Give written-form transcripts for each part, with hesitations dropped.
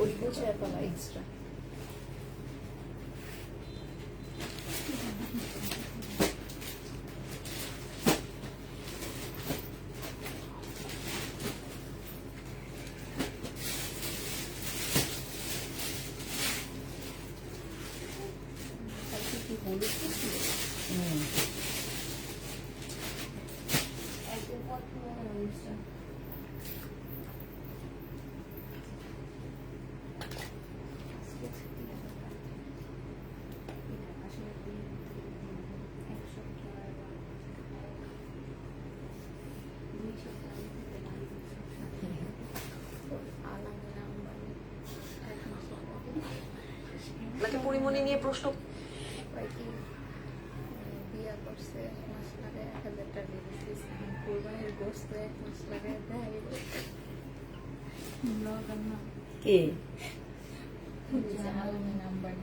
ওই গুছায় ফেলা এক্সট্রা। হলুদ ছিল একদিন পর হলুদটা পরিমণি নিয়ে প্রশ্ন বিয়া করছে 1 মাস লাগে 1000 টাকা দিয়েছিস কোরবানির গোশত 1 মাস লাগে দেয় কে নাম্বার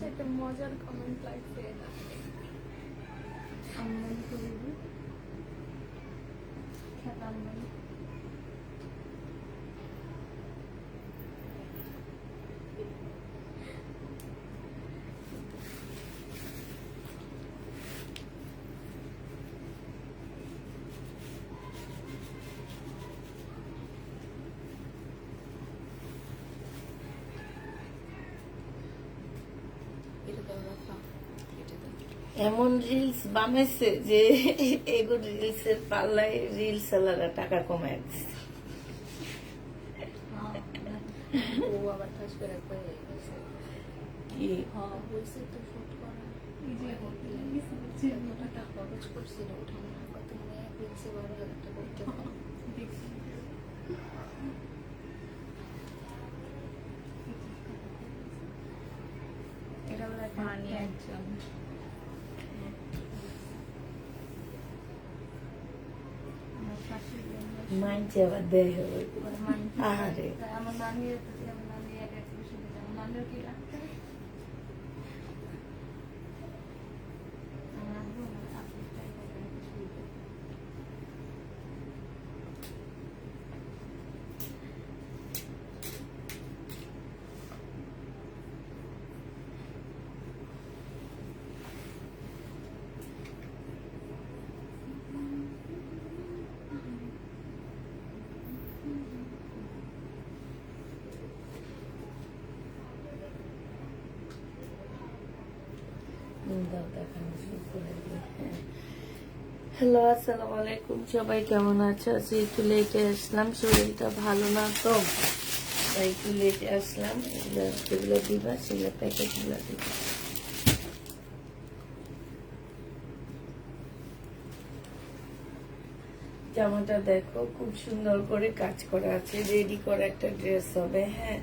একটা মজার কমেন্ট লাগছে আম্মন করিবি খেতা আম্মন এমন রিলস বানাইছে যে এগুলো রিলসের পাল্লায় রিলস আলাদা টাকা কমায় দিচ্ছে। ও আবার ঠাস করে কয়ে গেছে কি হ্যাঁ হয়েছে তো শুট করা টাকা খরচ করছিল ওঠানো কত মানে এক রিলসে 12,000 টাকা করতে এটা বলে পানি একজন মাইন্ড আবার দেয় হবে আরে আমার নানি আমার নানি এক সুবিধা আমার নানির কি রাখতে হ্যালো আসসালামু আলাইকুম, সবাই কেমন আছো? আজকে একটু লেটে আসলাম, শরীরটা ভালো না তো তাই একটু লেটে আসলাম। যেগুলো দিবা সেগুলো প্যাকেটগুলো দিবা। জামাটা দেখো খুব সুন্দর করে কাজ করা আছে, রেডি করা একটা ড্রেস হবে। হ্যাঁ,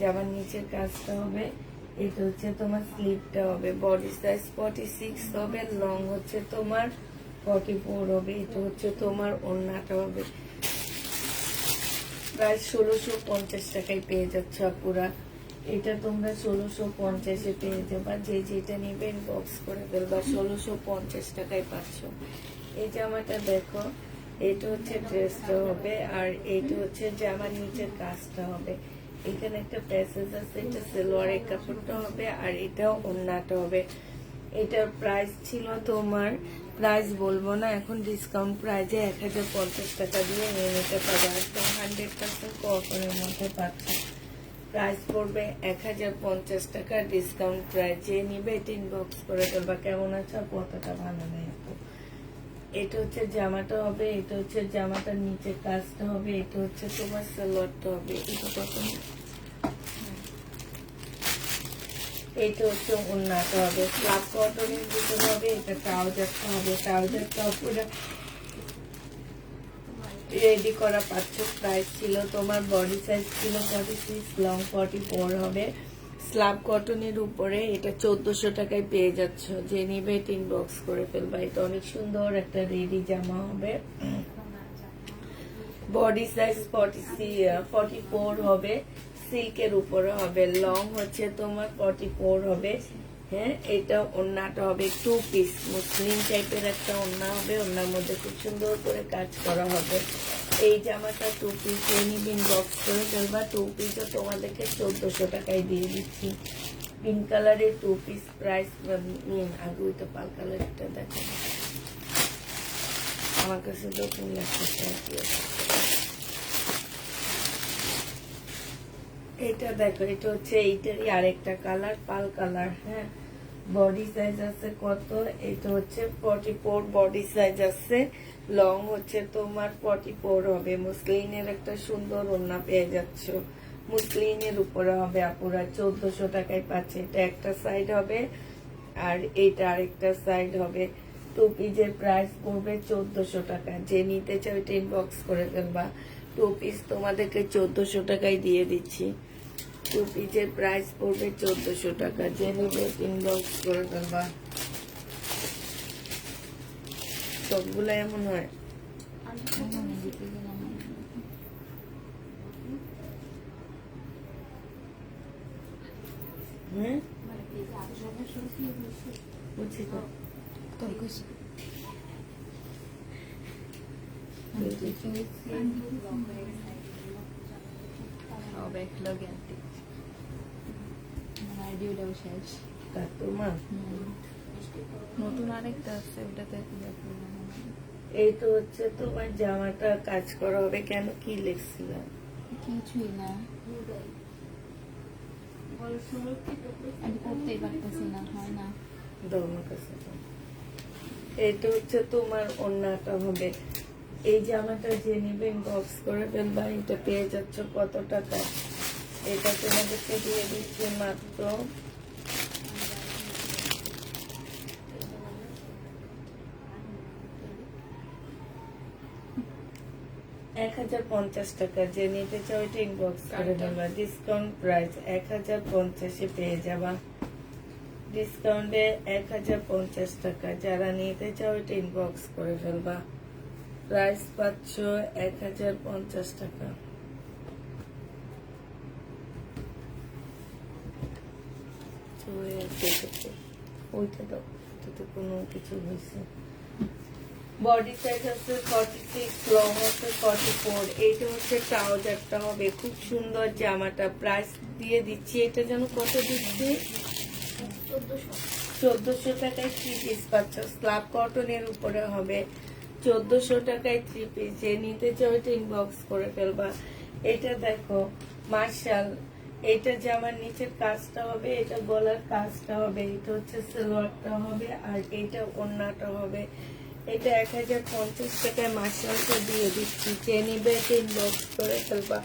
জামার নিচের কাজটা হবে, এটা হচ্ছে তোমার স্লিভটা হবে, বডি সাইজ 46 হবে, লং হচ্ছে তোমার 44 হবে, এটা হচ্ছে তোমার ওড়নাটা হবে। প্রায় 1650 টাকায় পেয়ে যাচ্ছ পুরা। এটা তোমরা 1650-এ পেয়ে যাবা, যে যেটা নিবে ইনবক্স করে ফেলবা। 1650 টাকায় পাচ্ছ। এই জামাটা দেখো, এটা হচ্ছে ড্রেসটা হবে, আর এইটা হচ্ছে জামার নিচের কাজটা হবে। এখানে একটা প্যাসেজ আছে, এটা সালোয়ারের কাপড়টা হবে, আর এটাও ওড়নাটা হবে। এটার প্রাইস ছিল তোমার, প্রাইস বলবো না এখন, ডিসকাউন্ট প্রাইজে 1050 টাকা দিয়ে নিয়ে নিতে পারবে। একদম 100% কটনের মধ্যে পাচ্ছে। প্রাইস পড়বে 1050 টাকা ডিসকাউন্ট প্রাইস। যে নিবে এটা ইনবক্স করে ফেলবা। কেমন আছে? কতটা ভালো নেই। এটা হচ্ছে জামাটা হবে, এটা হচ্ছে জামাটার নিচে কাজটা হবে, এটা হচ্ছে তোমার সালোয়ারটা হবে। এটা কত? এটা হচ্ছে ওড়নাটা হবে, স্লাব কটনের ভিতরে হবে। এটা ট্রাউজারটা হবে, ট্রাউজারটা পুরো রেডি করা পাচ্ছ। প্রাইস ছিল তোমার, বডি সাইজ ছিল 46, লং 44 হবে। স্লাব কটনের উপরে এটা 1400 টাকায় পেয়ে যাচ্ছ। যে নিবে এটা ইনবক্স করে ফেলবা। এটা অনেক সুন্দর একটা রেডি জামা হবে, বডি সাইজ 44 হবে, সিল্কের উপরে হবে, লং হচ্ছে তোমার 44 হবে, হ্যাঁ, এটা ওড়নাটা হবে 2 পিস মুসলিম টাইপের একটা ওড়না হবে, ওড়নার মধ্যে খুব সুন্দর করে কাজ করা হবে। এই জামাটা 2 পিস নিবেন, বক্স করে ফেলবা। 2 পিসও তোমাদেরকে 1400 টাকায় দিয়ে দিচ্ছি। পিঙ্ক কালারের 2 পিস প্রাইস আগে ওইটা পাল কালারটা দেখো, আমার কাছে নতুন লাগতেছে আর কি। এটা দেখো, এটা হচ্ছে এইটারই আরেকটা কালার, পাল কালার। হ্যাঁ, বডি সাইজ আছে কত, এটা হচ্ছে 44 বডি সাইজ আছে, লং হচ্ছে তোমার 44 হবে। মুসলিনের একটা সুন্দর ওড়না পেয়ে যাচ্ছ, মুসলিনের উপরে হবে আপুরা 1400 টাকায় পাচ্ছে। এটা একটা সাইড হবে আর এইটা আরেকটা সাইড হবে। 2 পিসের প্রাইস পড়বে 1400 টাকা। যে নিতে চাও এটা ইনবক্স করে ফেলবা। 2 পিস তোমাদেরকে 1400 টাকায় দিয়ে দিচ্ছি। 2 পিসের প্রাইস পড়বে 1400 টাকা। যে নিবে ইনবক্স করে ফেলবা। সবগুলো এমন হয়। হ্যাঁ, বুঝছি তো। তোমার নতুন আরেকটা আছে, ওটাতে এই তো হচ্ছে তোমার জামাটা কাজ করা হবে। কেন, কি লিখছিল? কিছুই না, আমি করতেই পারতেছি না, হয় না। দাও আমার কাছে দাও। এটা হচ্ছে তোমার ওড়নাটা হবে। এই জামাটা যে নিবেন বক্স করে ফেলবা। এটা পেয়ে যাচ্ছ কত টাকা? এটা তোমাদেরকে দিয়ে দিচ্ছি মাত্র 1050 টাকা। যে নিতে চাও এটা ইনবক্স করে ফেলবা। ডিসকাউন্ট প্রাইস 1050 পেয়ে যাবা। ডিসকাউন্টে 1050 টাকা। যারা নিতে চাও এটা ইনবক্স করে ফেলবা। প্রাইস পাচ্ছ 1050 টাকা। ওইটা দাও, এটাতে কোনো কিছু হয়েছে। বডি সাইজ আছে 46, লং আছে 44। এইটা হচ্ছে ট্রাউজারটা হবে। খুব সুন্দর জামাটা প্রাইস দিয়ে দিচ্ছি। এটা যেন কত দিচ্ছি? 1400 টাকায় 3 পিস পাচ্ছ। স্ল্যাব কটনের উপরে হবে। 1400 টাকায় 3 পিস। যে নিতে চাও এটা ইনবক্স করে ফেলবা। এটা দেখো মার্শাল, এটা জামার নিচের কাজটা হবে, এটা গলার কাজটা হবে, এটা হচ্ছে সালোয়ারটা হবে, আর এটা ওড়নাটা হবে। এটা 1050 টাকায় মার্শালটা দিয়ে দিচ্ছি। যে নিবে এটা ইনবক্স করে ফেলবা।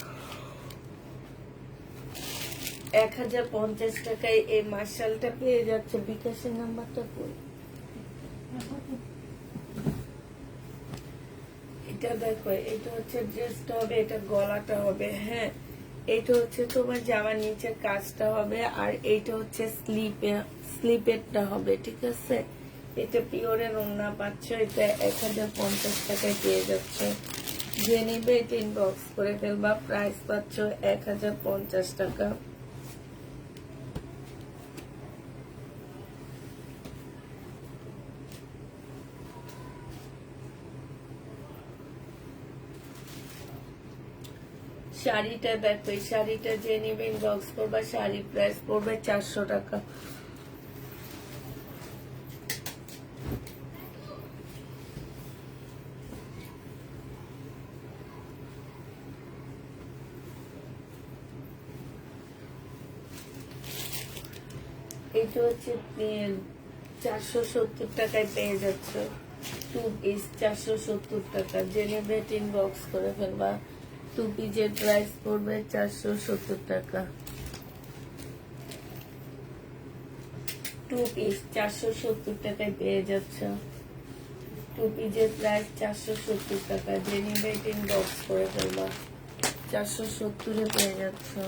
1050 টাকায় এই মার্শালটা পেয়ে যাচ্ছে। বিকাশের নাম্বারটা কই? এটা দেখো, এটা হচ্ছে ড্রেসটা হবে, এটা গলাটা হবে। হ্যাঁ, এটা হচ্ছে তোমার জামার নিচের কাজটা হবে, আর এইটা হচ্ছে স্লিপেরটা হবে। ঠিক আছে, এটা পিওরের ওড়না পাচ্ছ। এটা 1050 টাকায় পেয়ে যাচ্ছে। যে নিবে এটা ইনবক্স করে ফেলবা। প্রাইস পাচ্ছ 1050 টাকা। শাড়িটা দেখো, এই শাড়িটা যে নিবে ইনবক্স করবা। শাড়ির প্রাইস পড়বে 400 টাকা। এটা হচ্ছে 470 টাকায় পেয়ে যাচ্ছে। 2 পিস 470 টাকা। যে নেবে ইনবক্স করে ফেলবা। 2 পিসের প্রাইস পড়বে 470 টাকা। 2 পিস 470 টাকায় পেয়ে যাচ্ছে। 2 পিসের প্রাইস 470 টাকা। যে নেবে ইনবক্স করে ফেলবা। 470 পেয়ে যাচ্ছে।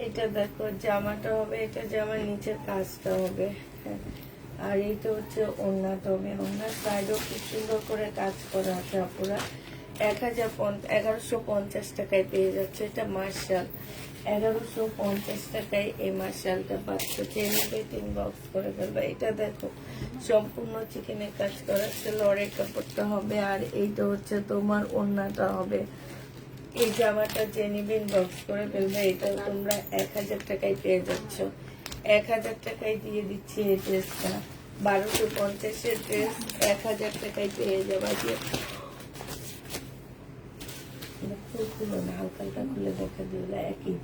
এটা দেখো জামাটা হবে, এটা জামার নিচের কাজটা হবে। হ্যাঁ, আর এইটা হচ্ছে ওড়নাটা হবে, ওড়নার সাইডও খুব সুন্দর করে কাজ করা আছে আপুরা। 1150 টাকায় পেয়ে যাচ্ছে। এটা মার্শাল, 1150 টাকায় এই মার্শালটা পাচ্ছ। চেনে বক্স করে ফেলবা। এটা দেখো সম্পূর্ণ চিকেনের কাজ করা আছে, লরের কাপড়টা হবে। আর এইটা হচ্ছে তোমার ওড়নাটা হবে। এই জামাটা জেনিবিন বক্স করে ফেলবে। এটা তোমরা 1000 টাকায় পেয়ে যাচ্ছ। 1000 টাকায় দিয়ে দিচ্ছি এই ড্রেসটা। 1250-এর ড্রেস 1000 টাকায় পেয়ে যাবা। যে খুলো না, হালকা হালকা খুলে দেখা দিল একই।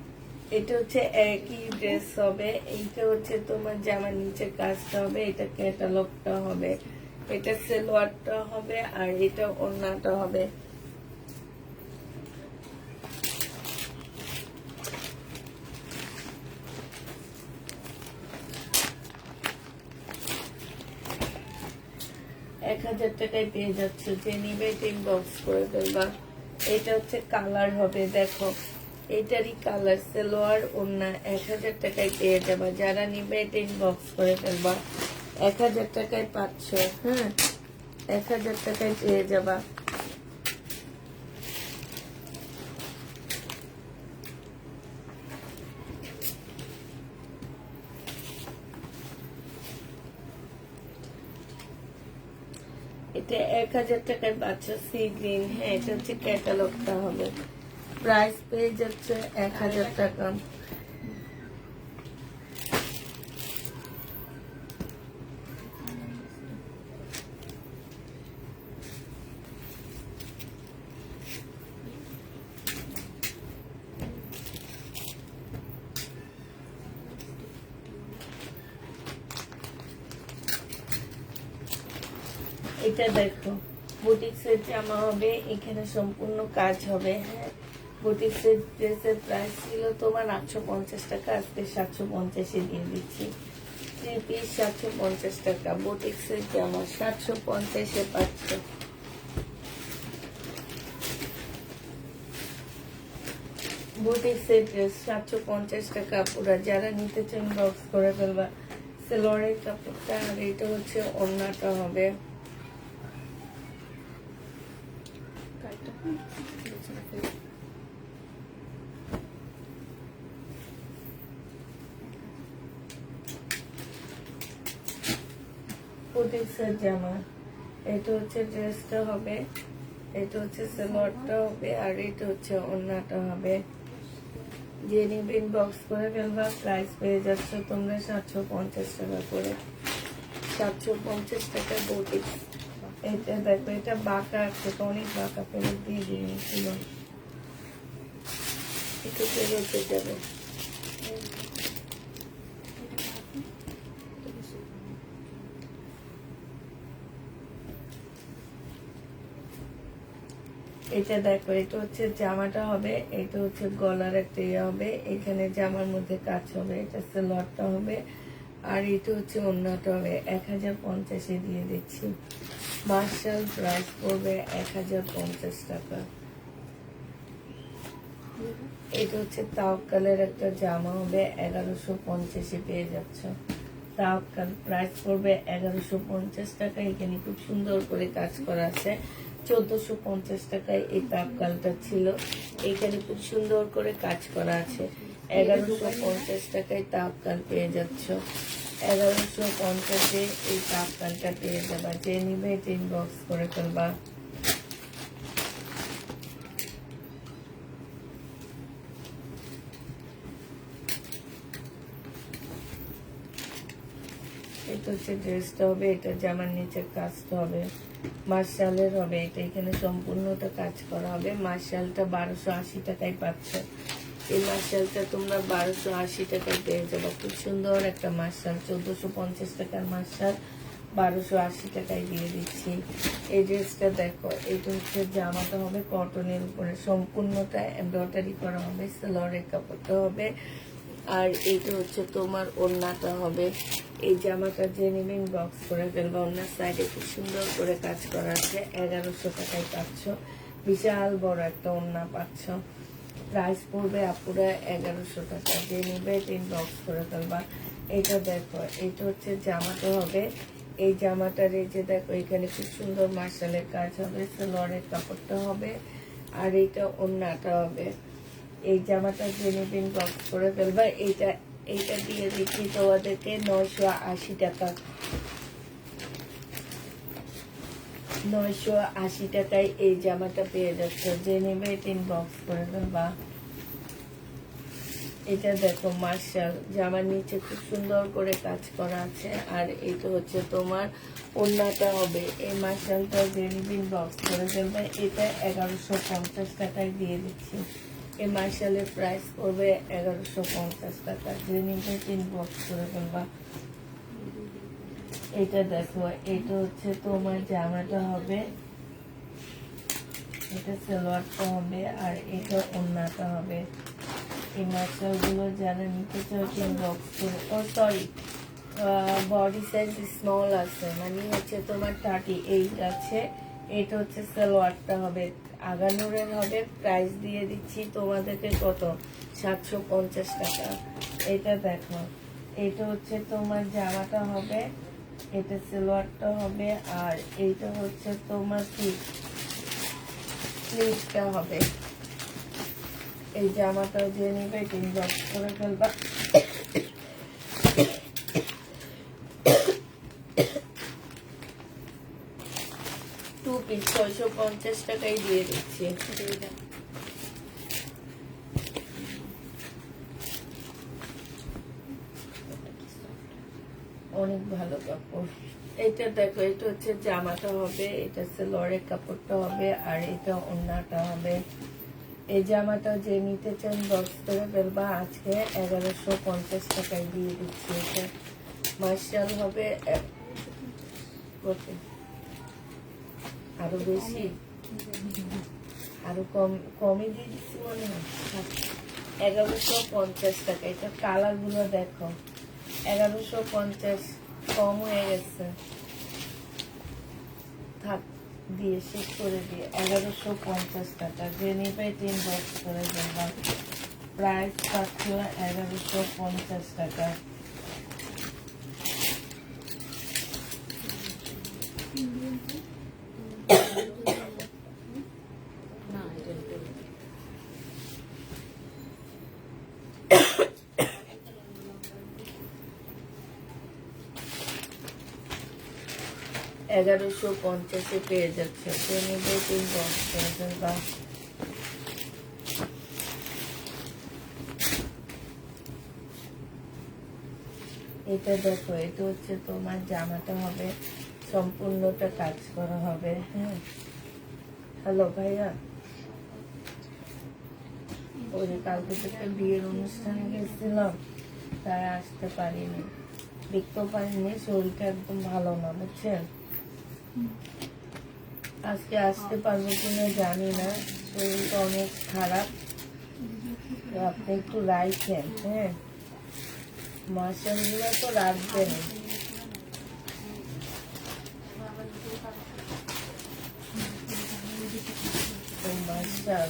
এটা হচ্ছে একই ড্রেস হবে। এইটা হচ্ছে তোমার জামার নিচে কাজটা হবে, এটা ক্যাটালগটা হবে, এটা সালোয়ারটা হবে, আর এটা ওড়নাটা হবে। এক 1000 টাকায় পেয়ে যাচ্ছে। যে নিবে বক্স করে ফেলবা। এটা হচ্ছে কালার হবে, দেখো এটারই কালার, সালোয়ার ওড়না। 1000 টাকায় পেয়ে যাবা। যারা নিবে বক্স করে ফেলবা। 1000 টাকায় পাচ্ছ। হ্যাঁ, 1000 টাকায় পেয়ে যাবা। এটা 1000 টাকায় পাচ্ছ। Sea green. হ্যাঁ, এটা হচ্ছে ক্যাটালগটা হবে। প্রাইস পেয়ে যাচ্ছে 1000 টাকা। এটা দেখো বুটিক্সের জামা হবে, এখানে সম্পূর্ণ কাজ হবে। হ্যাঁ, বুটিক্সের ড্রেসের প্রাইস ছিল তোমার 850 টাকা, আজকে 750-এ দিয়ে দিচ্ছি। 3 পিস 750 টাকা। বুটিক্সের জামা 750-এ পাচ্ছ। বুটিক্সের ড্রেস 750 টাকা পুরা। যারা নিতে চান বক্স করে ফেলবা। সেলোয়ারের কাপড়টা, আর এটা হচ্ছে ওড়নাটা হবে। বুটিক্সের জামা, এটা হচ্ছে ড্রেসটা হবে, এটা হচ্ছে সালোয়ারটা হবে, আর এটা হচ্ছে ওড়নাটা হবে। যে নিবেন বক্স করে ফেলবা। প্রাইস পেয়ে যাচ্ছ তোমরা 750 টাকা করে। 750 টাকা বুটিক্স। এটা দেখো, এটা বাঁকা আছে, তো অনেক বাঁকা, ফেরত দিয়ে দিয়েছিল, একটু ফেরতে যাবে। এটা দেখো, এটা হচ্ছে জামাটা হবে, এটা হচ্ছে গলার একটা ইয়ে হবে, এখানে জামার মধ্যে কাজ হবে, এটা সালোয়ারটা হবে, আর এটা হচ্ছে ওড়নাটা হবে। 1050-এ দিয়ে দিচ্ছি। মার্শাল প্রাইস পড়বে 1050 টাকা। এটা হচ্ছে তাওয়াক্কালের একটা জামা হবে, 1150-এ পেয়ে যাচ্ছ। তাওয়াক্কাল প্রাইস পড়বে 1150 টাকা। এখানে খুব সুন্দর করে কাজ করা আছে। 1450 টাকায় এই তাওয়াক্কালটা ছিল, এখানে খুব সুন্দর করে কাজ করা আছে। 1150 টাকায় তাওয়াক্কাল পেয়ে যাচ্ছ। 1150-এ এই তাওয়াক্কালটা পেয়ে যাবা। যে নিবে বক্স করে ফেলবা। এটা হচ্ছে ড্রেসটা হবে, এটা জামার নিচের কাজটা হবে, মার্শালের হবে। এটা এখানে সম্পূর্ণটা কাজ করা হবে। মার্শালটা 1280 টাকায় পাচ্ছ। এই মার্শালটা তোমরা 1280 টাকায় পেয়ে যাবো। খুব সুন্দর একটা মার্শাল। 1450 টাকার মার্শাল 1280 টাকায় দিয়ে দিচ্ছি। এই ড্রেসটা দেখো, এটা হচ্ছে জামাটা হবে কটনের উপরে, সম্পূর্ণটা এমব্রয়ডারি করা হবে, সালোয়ারের কাপড়টা হবে, আর এইটা হচ্ছে তোমার ওড়নাটা হবে। এই জামাটা যে নেবেন বক্স করে ফেলবা। ওড়নার সাইডে খুব সুন্দর করে কাজ করা আছে। 1100 টাকায় পাচ্ছ। বিশাল বড় একটা ওড়না পাচ্ছ। প্রাইস পড়বে আপুরা 1100 টাকা। যে নেবে বক্স করে ফেলবা। এটা দেখো, এটা হচ্ছে জামাটা হবে। এই জামাটার এই যে দেখো এখানে খুব সুন্দর মার্শালের কাজ হবে, সালোয়ারের কাপড়টা হবে, আর এইটা ওড়নাটা হবে। এই জামাটা যে নেবেন বক্স করে ফেলবা। এইটা এইটা দিয়ে দিচ্ছি তোমাদেরকে 980 টাকা। 980 টাকায় এই জামাটা পেয়ে যাচ্ছে, যে নেবে 3 বক্স করে ফেলবা। এটা দেখো মার্শাল, জামার নিচে খুব সুন্দর করে কাজ করা আছে, আর এটা হচ্ছে তোমার ওড়নাটা হবে। এই মার্শালটা যে নেবেন বক্স করে ফেলবা। এটা 1150 টাকায় দিয়ে দিচ্ছি। এই মার্শালের প্রাইস পড়বে 1150 টাকা, যে নিবে 3 বক্স করে ফেলবা। এটা দেখো, এটা হচ্ছে তোমার জামাটা হবে, এটা সালোয়ারটা হবে, আর এটা ওড়নাটা হবে। এই মার্শাল গুলো যারা নিতে চাও 3 বক্স করে, ও সরি, বডি সাইজ স্মল আছে, মানে হচ্ছে তোমার 38 আছে। এটা হচ্ছে সালোয়ারটা হবে, আগানুরের হবে। প্রাইস দিয়ে দিচ্ছি তোমাদেরকে কত, 750 টাকা। এটা দেখো, এটা হচ্ছে তোমার জামাটা হবে, এটা সালোয়ারটা হবে, আর এইটা হচ্ছে তোমার কি স্লিভটা হবে। এই জামাটা যে নিবে 3 বক্স করে ফেলবা। টু পিস 650 টাকায় দিয়ে দিচ্ছি। অনেক ভালো কাপড়। এটা দেখো, এটা হচ্ছে জামাটা হবে, এটা সালোয়ারের কাপড়টা হবে, আর এটা ওড়নাটা হবে। এই জামাটা যে নিতে চান বক্স করে ফেলবা। আজকে 1150 টাকায় দিয়ে দিচ্ছি। এটা মার্শাল হবে কত, আরো বেশি, আরো কমই দিয়ে দিচ্ছি মনে হয়। 1150 টাকা। এটা কালার গুলো দেখো, 1150 কম হয়ে গেছে, থাক দিয়ে শেষ করে দিয়ে 1150 টাকা, যে নিবে 3 বক্স করে ফেলবা। প্রাইস পাচ্ছ 1150 টাকা। এগারোশো পঞ্চাশে পেয়ে যাচ্ছে, যে নিবে 3 বক্স করে ফেলবা। এটা দেখো, এটা হচ্ছে তোমার জামাটা হবে, সম্পূর্ণটা কাজ করা হবে। হ্যাঁ, হ্যালো ভাইয়া, ওই যে কালকে থেকে বিয়ের অনুষ্ঠানে গেছিলাম, তাই আসতে পারিনি, দেখতেও পারিনি, শরীরটা একদম ভালো না, বুঝছেন। আজকে আসতে পারবো কিনা জানি না, শরীরটা অনেক খারাপ। তো আপনি একটু রাখেন, হ্যাঁ, মাসালগুলো তো রাখবেন। মাসাল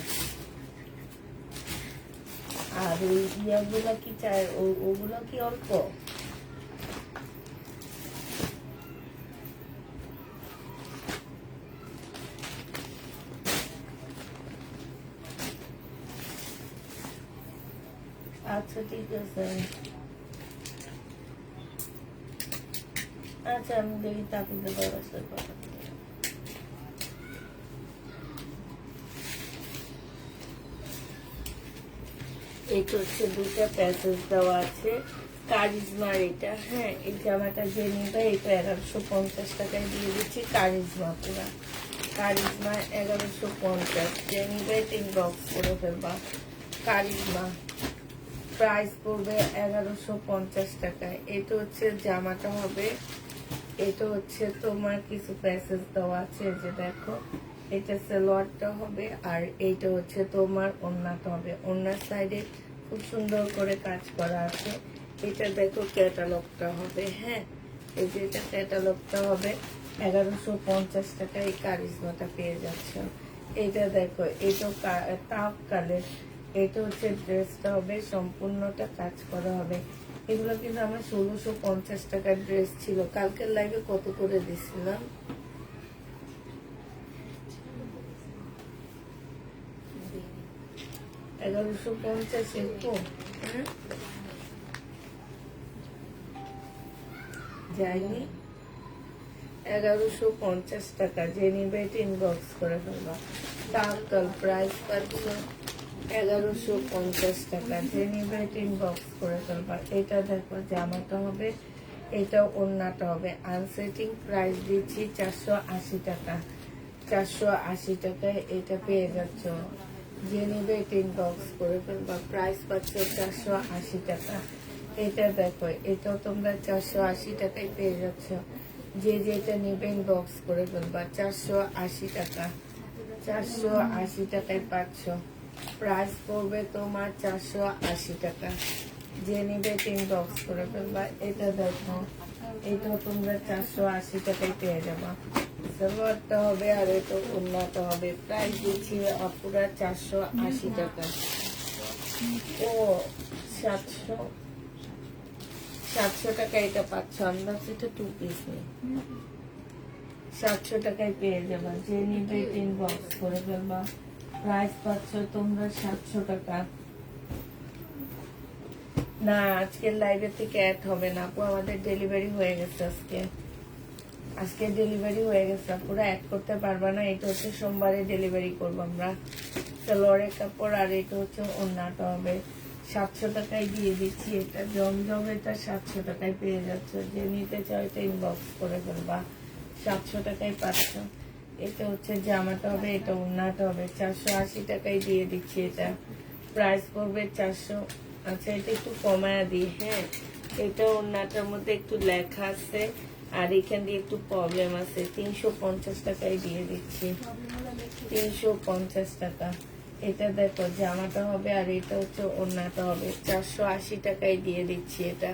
আর ওই ইয়াগুলো কি চাই, ওগুলো কি অল্প? আচ্ছা ঠিক আছে, আচ্ছা আমি দেখি তাপিতে ব্যবস্থা করবো। এটা হচ্ছে 2টা প্যাসেজ দেওয়া আছে কারিজমার। এটা হ্যাঁ, এই জামাটা যে নিবে এটা 1150 টাকায় দিয়ে দিচ্ছি। কারিজমা, পুরা কারিজমা 1150, যে নিবে 3 বক্স করে ফেলবা। কারিজমা প্রাইস পড়বে 1150 টাকায়। এটা হচ্ছে জামাটা হবে, এটা হচ্ছে তোমার কিছু প্যাসেজ দেওয়া আছে, যে দেখো এটা সালোয়ারটা হবে, আর এইটা হচ্ছে তোমার ওড়নাটা হবে। ওড়নার সাইডে খুব সুন্দর করে কাজ করা আছে। এটা দেখো ক্যাটালগটা হবে, হ্যাঁ, এই যে এটা ক্যাটালগটা হবে। 1150 টাকায় এই কারিজমাটা পেয়ে যাচ্ছে। এটা দেখো, এটা তাপ কালের, এটা হচ্ছে ড্রেসটা হবে, সম্পূর্ণটা কাজ করা হবে। এগুলো কিন্তু আমার 1650 টাকার ড্রেস ছিল। কালকের লাইভে কত করে দিছিলাম? 1150 এরকম। হ্যাঁ, যায়নি। 1150 টাকা। যে নিবে এটা ইনবক্স করে ফেলবা। টাকার প্রাইস পাচ্ছ 1150 টাকা। যে নিবে এটা ইনবক্স করে ফেলবা। এটা দেখো জামাটা হবে, এটা ওড়নাটা হবে। আনসেটিং প্রাইস দিচ্ছি 480 টাকা। 480 টাকায় এটা পেয়ে যাচ্ছ। যে নিবে এটা ইনবক্স করে ফেলবা। প্রাইস পাচ্ছ 480 টাকা। এটা দেখো, এটাও তোমরা 480 টাকায় পেয়ে যাচ্ছ। যে যেটা নিবে ইনবক্স করে ফেলবা। 480 টাকা। 480 টাকায় পাচ্ছ। প্রাইস পড়বে তোমার 480 টাকা। যে নিবে ইনবক্স করে ফেলবা। এটা দেখো, এটাও তোমরা 480 টাকায় পেয়ে যাবা। সালোয়ারটা হবে আর এটা ওড়নাটা হবে। প্রাইস দিচ্ছি পুরা 480 টাকা। ও 700 টাকা এটা পাচ্ছ। আমরা সেটা 2 পিস নেই। 700 টাকায় পেয়ে যাবা। যে নিবে ইনবক্স করে ফেলবা। প্রাইস পাচ্ছ তোমরা 700 টাকা। না, আজকের লাইভে থেকে অ্যাড হবে না আপু, আমাদের ডেলিভারি হয়ে গেছে। আজকে ডেলিভারি হয়ে গেছে, পুরো অ্যাড করতে পারবা না। এটা হচ্ছে সোমবারে ডেলিভারি করবো আমরা। সালোয়ারের কাপড় আর এটা হচ্ছে ওড়নাটা হবে। 700 টাকায় দিয়ে দিচ্ছি। এটা জমজম, এটা 700 টাকায় পেয়ে যাচ্ছে। যে নিতে চাও এটা ইনবক্স করে ফেলবা। 700 টাকায় পাচ্ছ। এটা হচ্ছে জামাটা হবে, এটা ওড়নাটা হবে। 480 টাকায় দিয়ে দিচ্ছি। এটা প্রাইস পড়বে 400। আচ্ছা, এটা একটু কমায়া দিই। হ্যাঁ, এটা ওড়নাটার মধ্যে একটু লেখা আছে আর এখান দিয়ে একটু প্রবলেম আছে। 350 টাকায় দিয়ে দিচ্ছি। 350 টাকা। এটা দেখো জামাটা হবে আর এটা হচ্ছে ওড়নাটা হবে। 480 টাকায় দিয়ে দিচ্ছি। এটা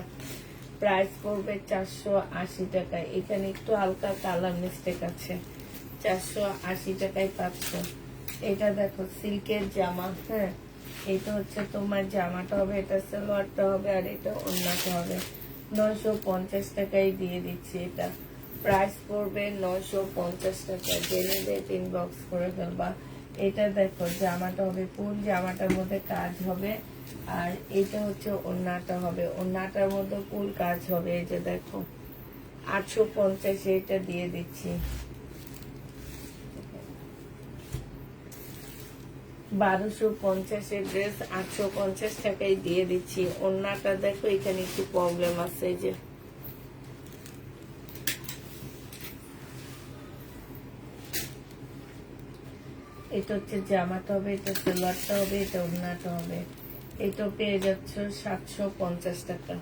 প্রাইস পড়বে 480 টাকায়। এখানে একটু হালকা কালার মিস্টেক আছে। 480 টাকায় পাচ্ছ। এটা দেখো সিল্কের জামা। হ্যাঁ, এটা হচ্ছে তোমার জামাটা হবে, এটা সালোয়ারটা হবে আর এটা ওড়নাটা হবে। 950 টাকায় দিয়ে দিচ্ছি। এটা প্রাইস পড়বে 950 টাকা। জেনে দিয়ে ইনবক্স করে ফেলবা। এটা দেখো জামাটা হবে, ফুল জামাটার মধ্যে কাজ হবে আর এটা হচ্ছে ওড়নাটা হবে। ওড়নাটার মধ্যে ফুল কাজ হবে। এই যে দেখো 850 এটা দিয়ে দিচ্ছি। 1250 এর ড্রেস 850 টাকায় দিয়ে দিচ্ছি। ওড়নাটা দেখো এখানে একটু প্রবলেম আছে। যে এটা হচ্ছে জামাটা হবে, এটা সালোয়ারটা হবে, এটা ওড়নাটা হবে। এটা পেয়ে যাচ্ছ 750 টাকা।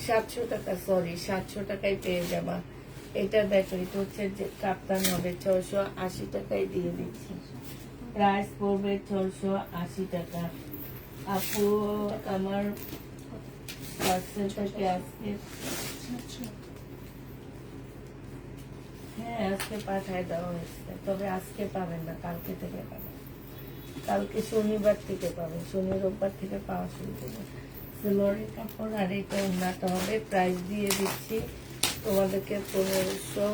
700 টাকা, সরি 700 টাকায় পেয়ে যাবা। এটা দেখো, এটা হচ্ছে যে কাপ্তান হবে। 480 টাকায় দিয়ে দিচ্ছি। প্রাইস পড়বে 480 টাকা। আপু আমার পার্সেলটাকে আজকে, হ্যাঁ আজকে পাঠায় দেওয়া হয়েছে, তবে আজকে পাবেন না, কালকে থেকে পাবেন। কালকে শনিবার থেকে পাবেন, শনি রোববার থেকে পাওয়া শুরু করবেন। সালোয়ারের কাপড় আর এটা ওড়নাটা হবে। প্রাইস দিয়ে দিচ্ছি তোমাদেরকে 1500।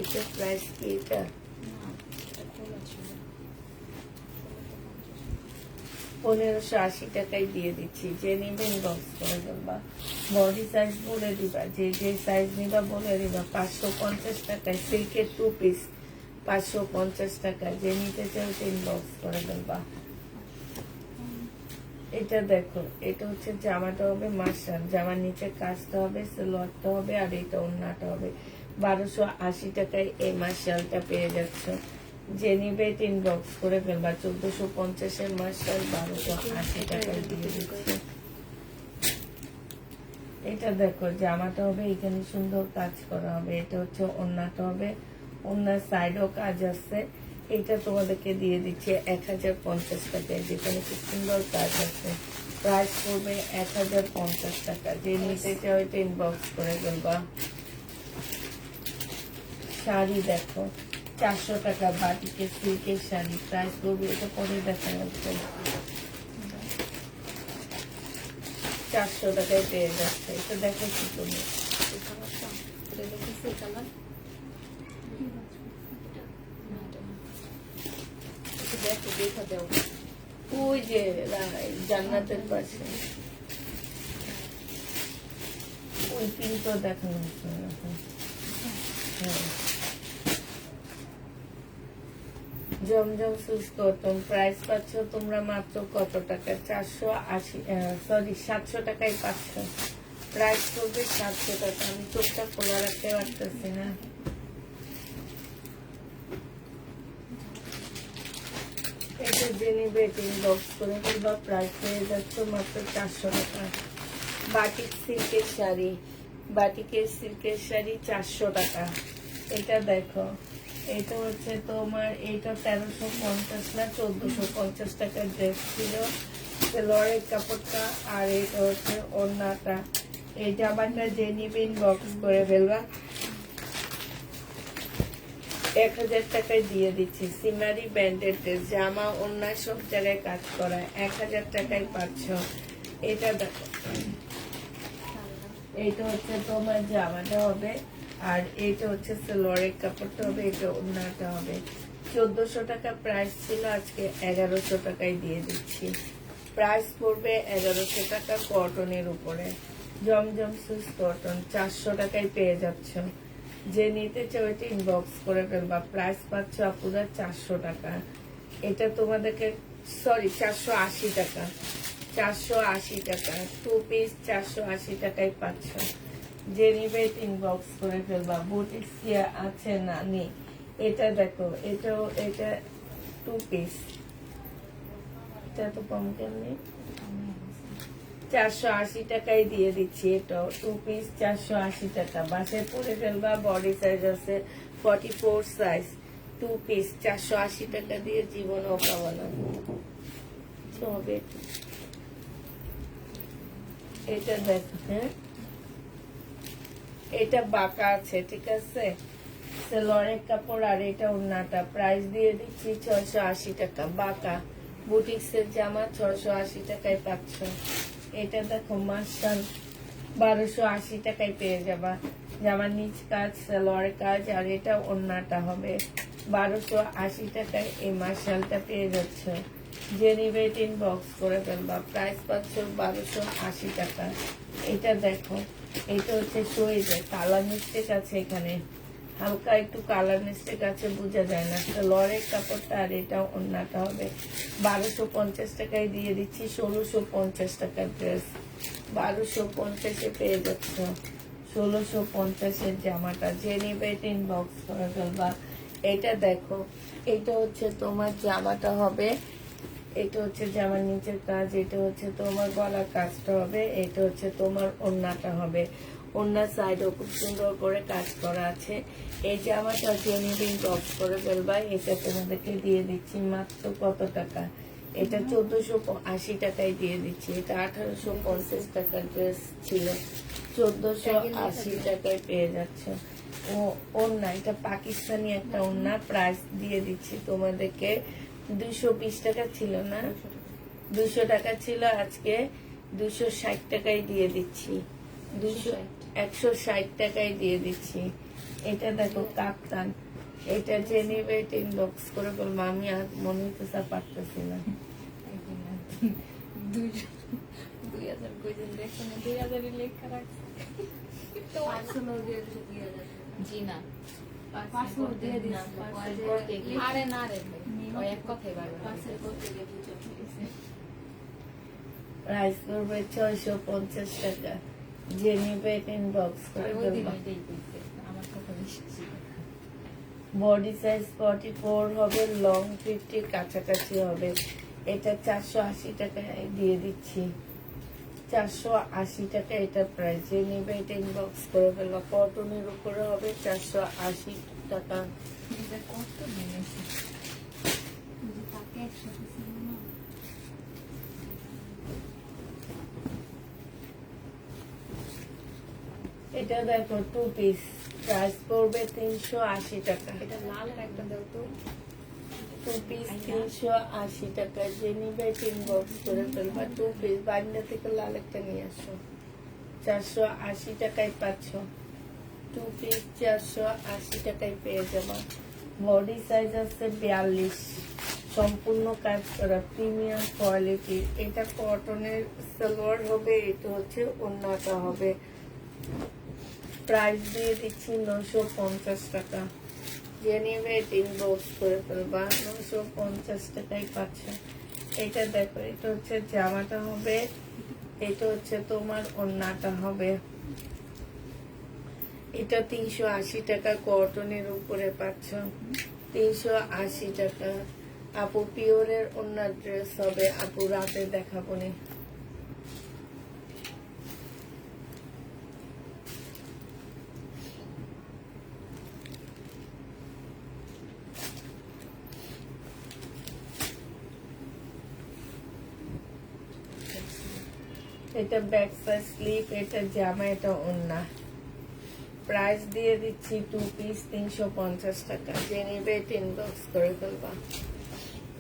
এটা প্রাইস কি? এটা 1580 টাকায় দিয়ে দিচ্ছি। যে নিবেন বক্স করে দেবা। বডি সাইজ বলে দিবা, যে যে সাইজ নিবা বলে দিবা। 550 টাকায় সিল্কের 2 পিস 550 টাকা। যে নিতে চাও ইনবক্স করে দেবা। এটা দেখো, এটা হচ্ছে জামাটা হবে মার্শাল, জামার নিচে কাজটা হবে, সালোয়ারটা হবে আর এটা ওড়নাটা হবে। 1280 টাকায় এই মার্শালটা পেয়ে যাচ্ছ। যে নিবে ইনবক্স করে ফেলবা। 1450 এর মার্শাল 1280 টাকায় দিয়ে দিচ্ছি। এটা দেখো জামাটা হবে, এখানে সুন্দর কাজ করা হবে। এটা হচ্ছে ওড়নাটা হবে, ওড়নার সাইডও কাজ আছে। এটা তোমাদেরকে দিয়ে দিচ্ছে 1050 টাকায়, যেখানে খুব সুন্দর কাজ আছে। প্রাইস পড়বে 1050 টাকা। যে নিতে চাও এটা ইনবক্স করে ফেলবা। শাড়ি দেখো 400 টাকা, বাটিকের সিল্কের শাড়ি। প্রাইস পড়বে, এটা পরে দেখা যাচ্ছে। 400 টাকায় পেয়ে যাচ্ছে। এটা দেখো কি তুমি, এই কালারটা এটা দেখতেছি এই কালার একটু দেখো দেখা দাও ওই যে জান্নাতের পাশে ওই পিনটা দেখানো হচ্ছে এখন। হ্যাঁ, জমজম সুস কটন প্রাইস পাচ্ছ তোমরা মাত্র কত টাকা? 480, সরি 700 টাকায় পাচ্ছ। প্রাইস করবে 700 টাকা। আমি চোখটা খোলা রাখতে পারতেছি না। এটা জেনে বেটিং বক্স করে কিংবা প্রাইস হয়ে যাচ্ছে মাত্র 400 টাকা। বাটিক সিল্কের শাড়ি, বাটিকের সিল্কের শাড়ি 400 টাকা। এটা দেখো, এটা হচ্ছে তোমার, এটা 1350 না 1450 টাকার ড্রেস ছিল, লরের কাপড়টা। আর এটা হচ্ছে ওড়নাটা। এই জামাটা যে নিবেন বক্স করে ফেলবা, 1000 টাকায় দিয়ে দিচ্ছি। সিমারি ব্র্যান্ডের ড্রেস, জামা ওড়না সব জায়গায় কাজ করা, 1000 টাকায় পাচ্ছ। এটা দেখো, এইটা হচ্ছে তোমার জামাটা হবে, আর এইটা হচ্ছে সালোয়ারের কাপড়টা হবে, এটা ওড়নাটা হবে। 1400 টাকা প্রাইস ছিল, আজকে 1100 টাকায় দিয়ে দিচ্ছি। প্রাইস পড়বে 1100 টাকা কটনের উপরে। জমজম সুস কটন 400 টাকায় পেয়ে যাচ্ছ। যে নিতে চাও এটা ইনবক্স করে ফেলবা। প্রাইস পাচ্ছ আপুরা 400 টাকা। এটা তোমাদেরকে, সরি 480 টাকা, 480 টাকা 2 পিস 480 টাকায় পাচ্ছ। যে নিবে এটা ইনবক্স করে ফেলবা। বুটিক আছে না নেই? এটা দেখো, এটাও, এটা 2 পিস, এটা তো কম কেমনি, 480 টাকায় দিয়ে দিচ্ছি। এটাও 2 পিস 480 টাকা। বাসায় পরে ফেলবা। বডি সাইজ আছে 44 সাইজ, 2 পিস 480 টাকা দিয়ে জীবনও পাওয়ানো হবে। এটা দেখো, হ্যাঁ এটা বাঁকা আছে, ঠিক আছে, সেলরের কাপড়। আর এটা ওড়নাটা প্রাইস দিয়ে দিচ্ছি 680 টাকা। বাঁকা বুটিক্সের জামা 680 টাকায় পাচ্ছ। এটা দেখো মার্শাল 1280 টাকায় পেয়ে যাবা। জামার নিচ কাজ, সেলরের কাজ, আর এটা ওড়নাটা হবে 1280 টাকায়। এই মার্শালটা পেয়ে যাচ্ছ। যে নিবে এটা ইনবক্স করে ফেলবা। প্রাইস পাচ্ছ 1280 টাকা। এটা দেখো, এটা হচ্ছে সুইজে কালার মিস্টেক আছে এখানে, হালকা একটু কালার মিস্টেক আছে, বোঝা যায় না। লরের কাপড়টা, আর এটা ওড়নাটা হবে 1250 টাকায় দিয়ে দিচ্ছি। 1650 টাকার ড্রেস 1250-এ পেয়ে যাচ্ছ। 1650-এর জামাটা। যে নিবে এটা ইনবক্স করে ফেলবা। এটা দেখো, এটা হচ্ছে তোমার জামাটা হবে, এটা হচ্ছে জামার নিচের কাজ, এটা হচ্ছে তোমার গলার কাজটা হবে, এটা হচ্ছে তোমার ওড়নাটা হবে। ওড়নার সাইডও খুব সুন্দর করে কাজ করা আছে। এই জামাটা জেনিবিন বক্স করে ফেলবা। এটা তোমাদেরকে দিয়ে দিচ্ছি মাত্র কত টাকা? এটা 1480 টাকায় দিয়ে দিচ্ছি। এটা 1850 টাকার ড্রেস ছিল, 1480 টাকায় পেয়ে যাচ্ছে। ও ওড়না, এটা পাকিস্তানি একটা ওড়না। প্রাইস দিয়ে দিচ্ছি তোমাদেরকে 220 টাকা ছিল না, 200 টাকা ছিল, আজকে 260 টাকায় দিয়ে দিচ্ছি। 160 টাকায় দিয়ে দিচ্ছি। এটা দেখো কাপ্তান, এটা যে নেবে এটা ইনবক্স করে বলবো। আমি আর মনে হইতেছে পারতেছি না। 2000 কইদিন দেখছেন 2000 লেখা রাখছে তো আসলে দিয়ে দিছে 2000 জি না পাসপোর্ট দিয়ে দিছে। আরে না রে ওই এক কথাই বারবার পাসের করতে গিয়ে বুঝে ফেলেছে। প্রাইস করবে 650 টাকা। যে নিবে এটা ইনবক্স করে বলবো। আমার কথা বিশ্বাস বডি সাইজ 44 হবে, লং 50 কাছাকাছি হবে। এটা 480 টাকায় দিয়ে দিচ্ছি। 480 টাকা এটা প্রাইস। যে নিবে এটা ইনবক্স করে ফেলবা। কটনের উপরে হবে 480 টাকা। এটা কত দিয়েছে তাকে একসাথে ছিল না। এটা দেখো 2 পিস, প্রাইস পড়বে 380 টাকা। এটা লাল একটা দাও তো। টু পিস 380 টাকা, যে নিবে ইনবক্স করে ফেলবা। টু পিস বান্ডা থেকে লাল একটা নিয়ে আসো, 480 টাকায় পাচ্ছ। টু পিস 480 টাকায় পেয়ে যাবা। বডি সাইজ আছে 42, সম্পূর্ণ কাজ করা প্রিমিয়াম কোয়ালিটি। এটা কটনের সালোয়ার হবে, এটা হচ্ছে ওড়নাটা হবে। প্রাইস দিয়ে দিচ্ছি 950 টাকা। যে নেবে ইনবক্স করে ফেলবা, 950 টাকায় পাচ্ছ। এটা দেখো, এটা হচ্ছে জামাটা হবে, এটা হচ্ছে তোমার ওড়নাটা হবে। এটা 380 টাকা কটনের উপরে পাচ্ছ, 380 টাকা। আপু পিওরের ওড়নার ড্রেস হবে, আপু রাতে দেখাবো নি। এটা ব্যাক সাইড স্লিপ, এটা জামা, এটা ওড়না। প্রাইস দিয়ে দিচ্ছি টু পিস 350 টাকা। যে নেবে ইনবক্স করে ফেলবা,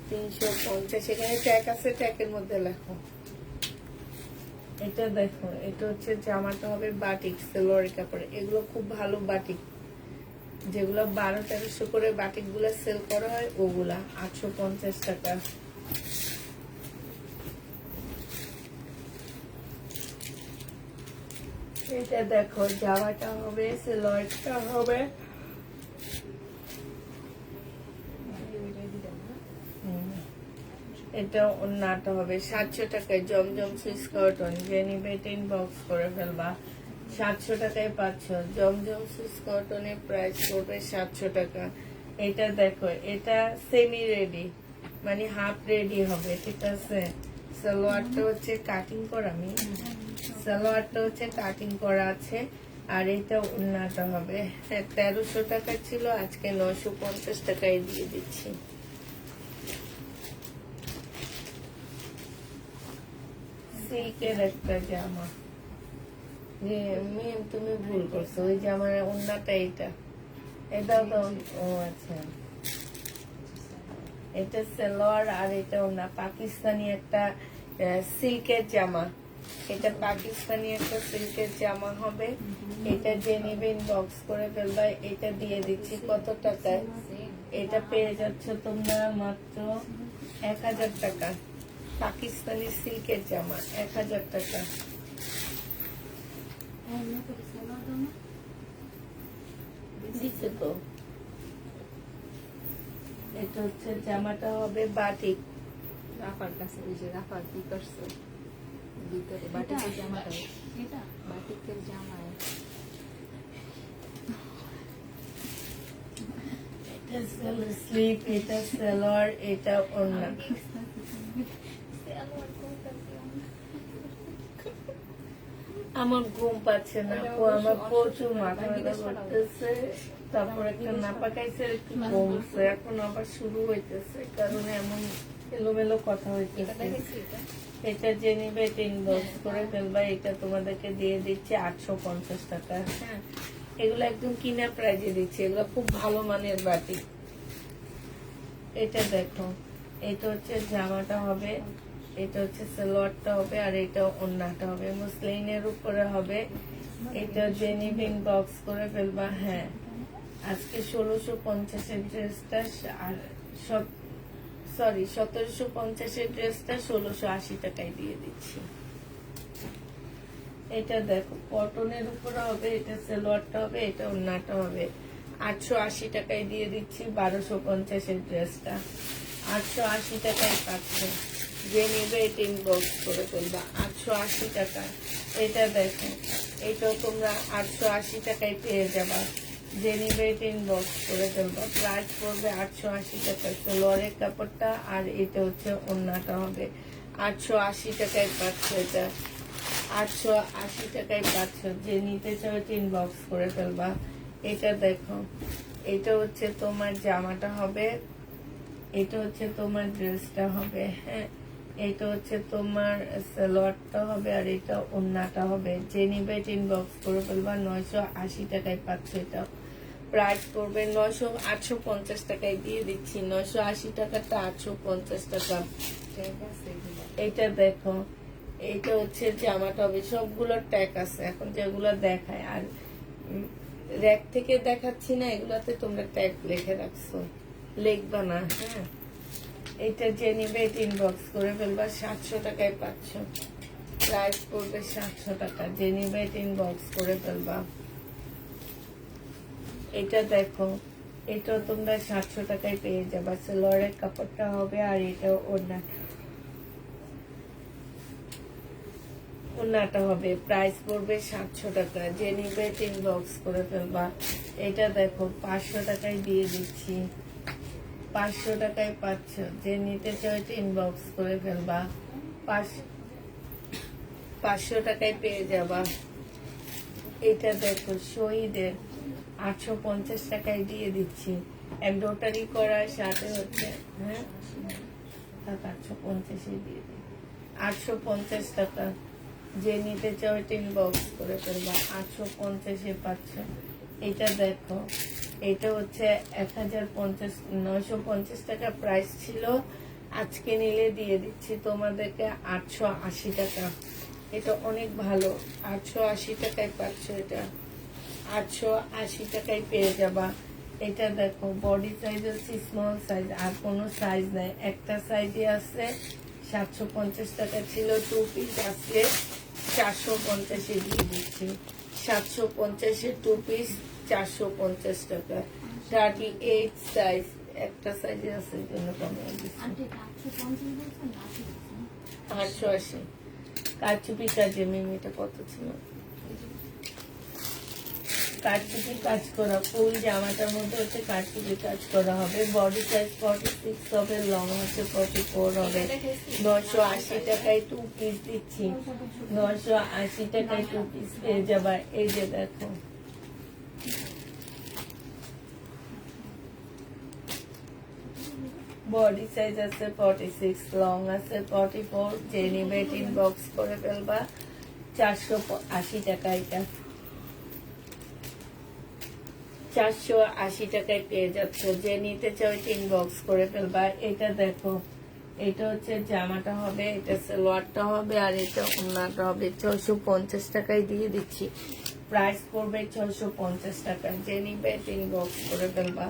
350। এখানে ট্যাগ আছে, ট্যাগের মধ্যে লেখো। এটা দেখো, এটা হচ্ছে জামাটা হবে বাটিক সেলোয়ার কাপড়ে। এগুলো খুব ভালো বাটিক, যেগুলো 1200-1300 করে বাটিক গুলা সেল করা হয়, ওগুলা 850 টাকা। এটা দেখো, জামাটা হবে, সেলোয়ারটা হবে। এটা ওড়নাটা হবে 700 টাকায়, জমজম সুইস কটন। যে নিবে ইনবক্স করে ফেলবা, 700 টাকায় পাচ্ছ। জমজম সুইস কটনের প্রাইস পড়বে 700 টাকা। এটা দেখো, এটা সেমি রেডি, মানে হাফ রেডি হবে, ঠিক আছে। সালোয়ারটা হচ্ছে কাটিং করা, সালোয়ারটা হচ্ছে কাটিং করা আছে। আর এটা ওড়নাটা হবে। 1300 টাকা ছিল, আজকে 950 টাকায় দিয়ে দিচ্ছি। সিল্কের একটা জামা, যে মেম তুমি ভুল করছো, ওই জামার ওড়নাটা এটা, এটাও তো। ও আচ্ছা, এটা সালোয়ার আর এটা ওড়না। পাকিস্তানি একটা সিল্কের জামা, এটা পাকিস্তানি একটা সিল্কের জামা হবে। এটা যে নেবে ইনবক্স করে ফেলবা। এটা দিয়ে দিচ্ছি কত টাকায়? এটা পেয়ে যাচ্ছ তোমরা মাত্র 1000 টাকা। পাকিস্তানি সিল্কের জামা 1000 টাকা। দিচ্ছে তো। এটা হচ্ছে জামাটা হবে বাটিক। রাফার কাছে ওই যে রাফার কি করছে ভিতরে বাটিকের জামাটা, এটা বাটিকের জামা। এটা স্লিপ, এটা সালোয়ার, এটা ওড়না। আমার ঘুম পাচ্ছে না, ও আমার প্রচুর মাথা ব্যথা করতেছে। তারপর একটা নাপা খাইছে, একটু কমছে, এখন আবার শুরু হইতেছে, কারণ এমন এলোমেলো কথা হইতেছে। এটা যে নিবে এটা ইনবক্স করে ফেলবা। এটা তোমাদেরকে দিয়ে দিচ্ছে 850 টাকা। হ্যাঁ, এগুলো একদম কিনা প্রাইজে দিচ্ছে, এগুলো খুব ভালো মানের বাটি। এটা দেখো, এটা হচ্ছে জামাটা হবে, এটা হচ্ছে সালোয়ারটা হবে, আর এটা ওড়নাটা হবে, মুসলিনের উপরে হবে। এটা যে নিবে ইনবক্স করে ফেলবা। হ্যাঁ, আজকে 1650 ড্রেসটা, আর সব সরি 1750 ড্রেসটা 1680 টাকায় দিয়ে দিচ্ছি। এটা দেখো, কটনের উপরে হবে, এটা সালোয়ারটা হবে, এটা ওড়নাটা হবে। 880 টাকায় দিয়ে দিচ্ছি 1250 ড্রেসটা। 880 টাকায় পাচ্ছে। যে নেবে এটা ইনবক্স করে ফেলবা, 880 টাকা। এটা দেখো, এটাও তোমরা 880 টাকায় পেয়ে যাবা। যে নেবে এটা ইনবক্স করে ফেলবা। প্রাইস পড়বে 880 টাকা। সালোয়ারের কাপড়টা আর এটা হচ্ছে ওড়নাটা হবে। 880 টাকায় পাচ্ছ। এটা 880 টাকায় পাচ্ছ। যে নিতে চাও এটা ইনবক্স করে ফেলবা। এটা দেখো, এটা হচ্ছে তোমার জামাটা হবে, এটা হচ্ছে তোমার ড্রেসটা হবে। হ্যাঁ, এটা হচ্ছে তোমার সালোয়ারটা হবে, আর এটা ওড়নাটা হবে। যে নিবে এটা ইনবক্স করে ফেলবা। 980 টাকায় পাচ্ছ। এটা প্রাইস পড়বে 850 টাকায় দিয়ে দিচ্ছি। 980 টাকাটা 850 টাকা। এইটা দেখো, এইটা হচ্ছে জামাটা হবে, সবগুলোর ট্যাগ আছে এখন যেগুলো দেখায়, আর র্যাক থেকে দেখাচ্ছি না, এগুলাতে তোমরা ট্যাগ লিখে রাখছো, লিখবা না। হ্যাঁ, এটা যে নিবে এটা ইনবক্স করে ফেলবা, 700 টাকায় পাচ্ছ। প্রাইস পড়বে 700 টাকা, যে নিবে এটা ইনবক্স করে ফেলবা। এটা দেখো, এটাও তোমরা 700 টাকায় পেয়ে যাবা। সেলোয়ারের কাপড়টা হবে, আর এটা ওড়নাটা হবে। প্রাইস পড়বে 700 টাকা, যে নিবে ইনবক্স করে ফেলবা। এটা দেখো 500 টাকায় দিয়ে দিচ্ছি, 500 টাকায় পাচ্ছ। যে নিতে চাও এটা ইনবক্স করে ফেলবা, 500 টাকায় পেয়ে যাবা। এটা দেখো শহীদের 850 টাকায় দিয়ে দিচ্ছি, এমব্রয়ডারি করার সাথে হচ্ছে। হ্যাঁ, 850 দিয়ে দিই, 850 টাকা। যে নিতে চাও এটা ইনবক্স করে ফেলবা, 850 পাচ্ছ। এটা দেখো, এটা হচ্ছে 950 টাকা প্রাইস ছিল, আজকে নিলে দিয়ে দিচ্ছি তোমাদেরকে 880 টাকা। এটা অনেক ভালো, 880 টাকায় পাচ্ছ। এটা 880 টাকায় পেয়ে যাবা। এটা দেখো বডি সাইজ হচ্ছে স্মল সাইজ, আর কোনো সাইজ নাই, একটা সাইজে আছে। 750 টাকা ছিল, 2 পিস আছে 450 দিয়ে দিচ্ছি। 750 2 পিস 450 টাকা। 38 সাইজ, একটা সাইজে আছে, জন্য কমিয়ে দিচ্ছি 880। কারচুপি কাজে মিমিটা কত ছিল? কারচুপি কাজ করা ফুল জামাটার মধ্যে হচ্ছে কারচুপি কাজ করা হবে। বডি সাইজ 46 হবে, লং হচ্ছে 44 হবে। 980 টাকায় 2 পিস দিচ্ছি, 980 টাকায় 2 পিস পেয়ে যাবা। এই যে দেখো, বডি সাইজ আছে 46, লং আছে 44। যে নিবে ইনবক্স করে ফেলবা, 480 টাকা। এটা 480 টাকায় পেয়ে যাচ্ছ। যে নিতে চাও এটা ইনবক্স করে ফেলবা। এটা দেখো, এটা হচ্ছে জামাটা হবে, এটা সালোয়ারটা হবে, আর এটা ওড়নাটা হবে। 650 টাকায় দিয়ে দিচ্ছি, প্রাইস পড়বে 650 টাকা। যে নিবে এটা ইনবক্স করে ফেলবা,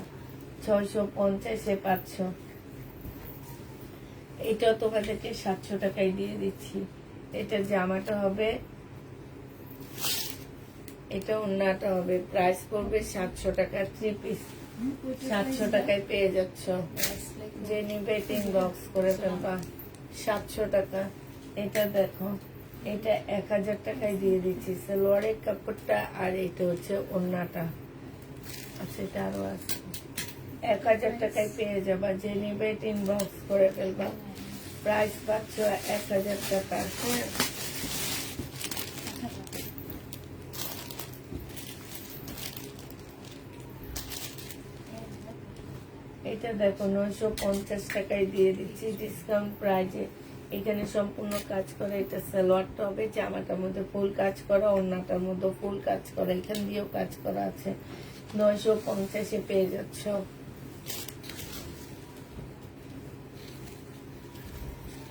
650 পাচ্ছ। এটাও তোমাদেরকে 700 টাকায় দিয়ে দিচ্ছি। এটা জামাটা হবে, এটা ওড়নাটা হবে। প্রাইস পড়বে 700 টাকা, 3 পিস 700 টাকায় পেয়ে যাচ্ছ। যে নিবে ইনবক্স করে ফেলবা, 700 টাকা। এটা দেখো, এটা 1000 টাকায় দিয়ে দিচ্ছি। সালোয়ারের কাপড়টা, আর এটা হচ্ছে ওড়নাটা। আচ্ছা, এটা আরো আছে, 1000 টাকায় পেয়ে যাবা। যে নিবে ইনবক্স করে ফেলবা। প্রাইস পাচ্ছ 1000 টাকা। এটা দেখো 950 টাকায় দিয়ে দিচ্ছি ডিসকাউন্ট প্রাইজে। এখানে সম্পূর্ণ কাজ করা। এটা সালোয়ারটা হবে, জামাটার মধ্যে ফুল কাজ করা, ওড়নাটার মধ্যে ফুল কাজ করা, এখান দিয়েও কাজ করা আছে। 950 পেয়ে যাচ্ছ।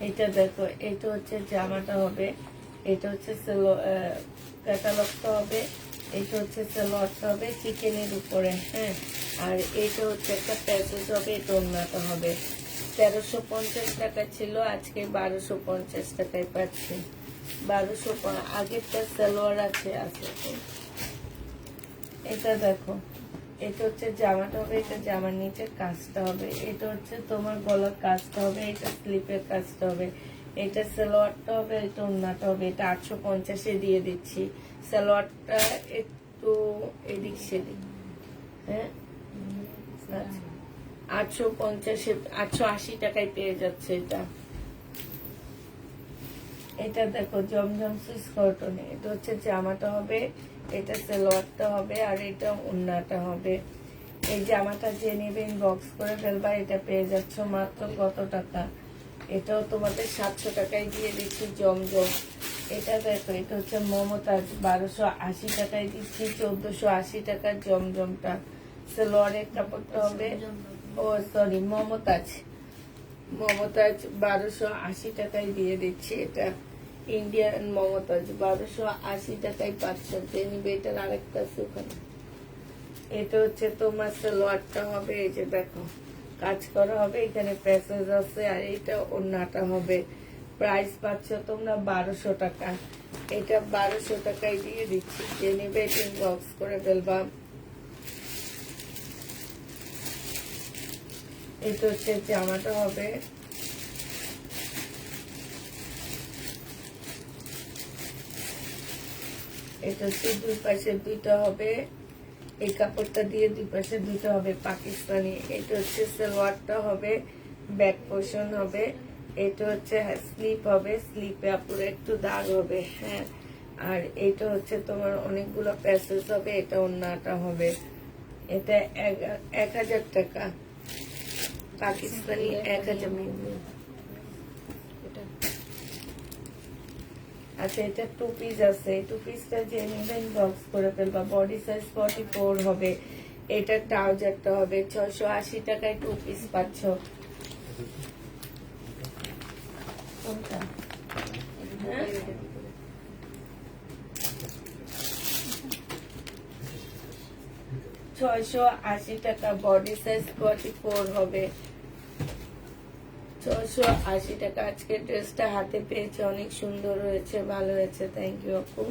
এটা দেখো, এটা হচ্ছে জামাটা হবে, এটা হচ্ছে ক্যাটালগটা হবে, এটা হচ্ছে সালোয়ারটা হবে চিকেনের উপরে। হ্যাঁ, আর এইটা হচ্ছে একটা প্যাকেজ হবে, এটা ওড়নাটা হবে। 1350 টাকা ছিল, আজকে 1250 টাকায় পাচ্ছি। 1200। আগেরটা সালোয়ার আছে। এটা দেখো, এটা হচ্ছে জামাটা হবে, এটা জামার নিচের কাজটা হবে, এটা হচ্ছে তোমার গলার কাজটা হবে, এটা স্লিপের কাজটা হবে, এটা সালোয়ারটা হবে, এটা ওড়নাটা হবে। এটা 850 দিয়ে দিচ্ছি। সালোয়ারটা একটু এদিক সেদিক। হ্যাঁ, 850 880 টাকায় পেয়ে যাচ্ছে। এটা দেখো জমজম সুইস কটনে। এটা হচ্ছে জামাটা হবে, এটা সালোয়ারটা হবে, আর এটা ওড়নাটা হবে। এই জামাটা যে নেবে ইনবক্স করে ফেলবা। এটা পেয়ে যাচ্ছ মাত্র কত টাকা? এটাও তোমাদের 700 টাকায় দিয়ে দিচ্ছি, জমজম। এটা দেখো, এটা হচ্ছে মমতাজ, 1280 টাকায় দিচ্ছি, 1480 টাকার জমজমটা। সালোয়ারের কাপড়টা হবে, ও সরি মমতাজ, মমতাজ 1280 টাকায় দিয়ে দিচ্ছি। এটা ইন্ডিয়ান মমতাজ 1280 টাকায় পাচ্ছ, যে নিবে এটার আরেকটা সুখানে। এটা হচ্ছে তোমার সালোয়ারটা হবে, এই যে দেখো কাজ করা হবে, এখানে প্যাসেজ আছে, আর এটা ওড়নাটা হবে। প্রাইস পাচ্ছ তোমরা 1200 টাকা। এটা 1200 টাকায় দিয়ে দিচ্ছি, যে নিবে এটা ইনবক্স করে ফেলবা। এটা হচ্ছে জামাটা হবে, এটা হচ্ছে দুই পাশে দুইটা হবে, এই কাপড়টা দিয়ে দুই পাশে দুইটা হবে পাকিস্তানি। এটা হচ্ছে সালোয়ারটা হবে, ব্যাক পোর্শন হবে, এটা হচ্ছে স্লিপ হবে, স্লিপে পুরো একটু দাগ হবে, হ্যাঁ। আর এটা হচ্ছে তোমার অনেকগুলো প্যাসেজ হবে, এটা ওড়নাটা হবে। এটা 1000 টাকা পাকিস্তানি, 1000। আচ্ছা, এটা 2 পিস আছে, এই 2 পিসটা যে নেবেন বক্স করে ফেলবা। বডি সাইজ 44 হবে। এটা ট্রাউজারটা হবে 680 টাকায় 2 পিস পাচ্ছ। কোনটা? হ্যাঁ? 680 টাকা, বডি সাইজ 44 হবে। 680 টাকা। আজকে ড্রেসটা হাতে পেয়েছে, অনেক সুন্দর হয়েছে, ভালো হয়েছে, থ্যাংক ইউ আপু।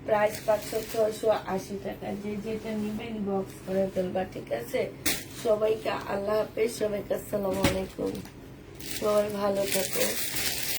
প্রাইস পাচ্ছ 680 টাকা। যে যেটা নিবেন বক্স করে ফেলবা, ঠিক আছে? সবাইকে আল্লাহ হাফেজ, সবাইকে আসসালামু আলাইকুম, সবাই ভালো থাকো।